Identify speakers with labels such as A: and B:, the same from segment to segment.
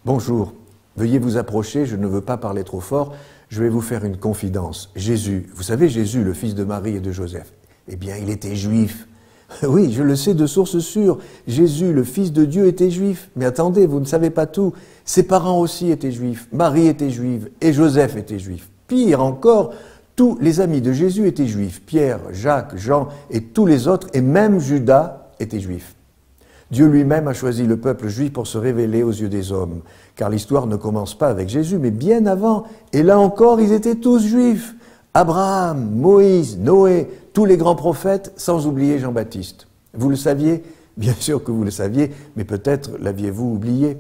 A: Bonjour, veuillez vous approcher, je ne veux pas parler trop fort, je vais vous faire une confidence. Jésus, vous savez Jésus, le fils de Marie et de Joseph, eh bien il était juif. Oui, je le sais de source sûre, Jésus, le fils de Dieu, était juif. Mais attendez, vous ne savez pas tout, ses parents aussi étaient juifs, Marie était juive et Joseph était juif. Pire encore, tous les amis de Jésus étaient juifs, Pierre, Jacques, Jean et tous les autres, et même Judas était juif. Dieu lui-même a choisi le peuple juif pour se révéler aux yeux des hommes, car l'histoire ne commence pas avec Jésus, mais bien avant. Et là encore, ils étaient tous juifs. Abraham, Moïse, Noé, tous les grands prophètes, sans oublier Jean-Baptiste. Vous le saviez? Bien sûr que vous le saviez, mais peut-être l'aviez-vous oublié.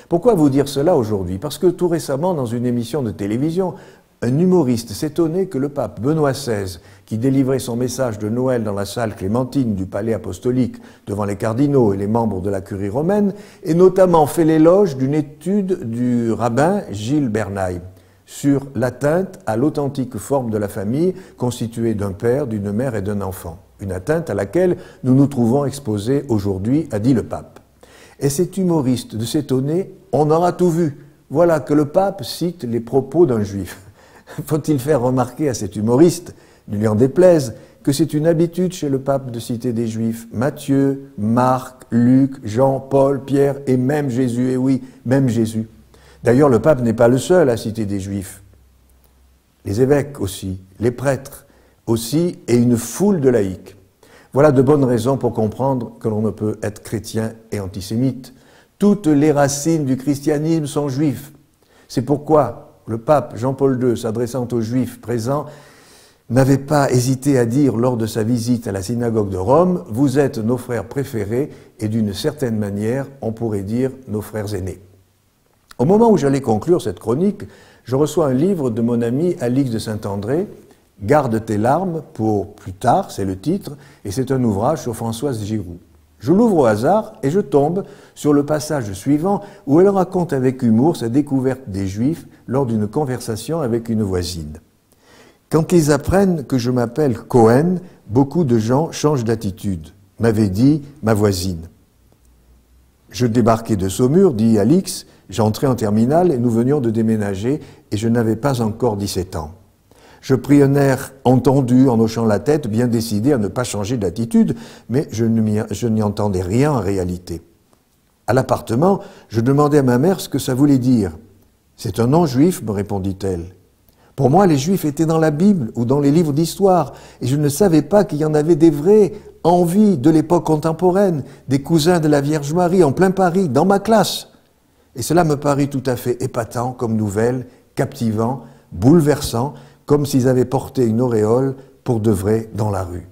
A: Pourquoi vous dire cela aujourd'hui? Parce que tout récemment, dans une émission de télévision, un humoriste s'étonnait que le pape Benoît XVI, qui délivrait son message de Noël dans la salle Clémentine du palais apostolique devant les cardinaux et les membres de la curie romaine, ait notamment fait l'éloge d'une étude du rabbin Gilles Bernaille sur l'atteinte à l'authentique forme de la famille constituée d'un père, d'une mère et d'un enfant. Une atteinte à laquelle nous nous trouvons exposés aujourd'hui, a dit le pape. Et cet humoriste de s'étonner, on aura tout vu. Voilà que le pape cite les propos d'un juif. Faut-il faire remarquer à cet humoriste, ne lui en déplaise, que c'est une habitude chez le pape de citer des juifs, Matthieu, Marc, Luc, Jean, Paul, Pierre et même Jésus, et oui, même Jésus. D'ailleurs, le pape n'est pas le seul à citer des juifs. Les évêques aussi, les prêtres aussi, et une foule de laïcs. Voilà de bonnes raisons pour comprendre que l'on ne peut être chrétien et antisémite. Toutes les racines du christianisme sont juives. C'est pourquoi le pape Jean-Paul II, s'adressant aux Juifs présents, n'avait pas hésité à dire lors de sa visite à la synagogue de Rome « Vous êtes nos frères préférés et d'une certaine manière, on pourrait dire nos frères aînés ». Au moment où j'allais conclure cette chronique, je reçois un livre de mon ami Alix de Saint-André, « Garde tes larmes pour plus tard », c'est le titre, et c'est un ouvrage sur Françoise Giroud. Je l'ouvre au hasard et je tombe sur le passage suivant où elle raconte avec humour sa découverte des Juifs lors d'une conversation avec une voisine. Quand ils apprennent que je m'appelle Cohen, beaucoup de gens changent d'attitude, m'avait dit ma voisine. Je débarquais de Saumur, dit Alix, j'entrais en terminale et nous venions de déménager et je n'avais pas encore 17 ans. Je pris un air entendu en hochant la tête, bien décidé à ne pas changer d'attitude, mais je n'y entendais rien en réalité. À l'appartement, je demandais à ma mère ce que ça voulait dire. « C'est un nom juif », me répondit-elle. Pour moi, les juifs étaient dans la Bible ou dans les livres d'histoire, et je ne savais pas qu'il y en avait des vrais, en vie, de l'époque contemporaine, des cousins de la Vierge Marie, en plein Paris, dans ma classe. Et cela me parut tout à fait épatant comme nouvelle, captivant, bouleversant, comme s'ils avaient porté une auréole pour de vrai dans la rue.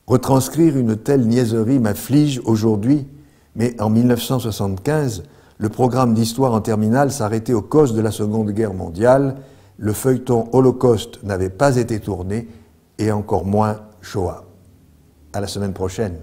A: Retranscrire une telle niaiserie m'afflige aujourd'hui, mais en 1975, le programme d'histoire en terminale s'arrêtait aux causes de la Seconde Guerre mondiale, le feuilleton Holocauste n'avait pas été tourné, et encore moins Shoah. À la semaine prochaine.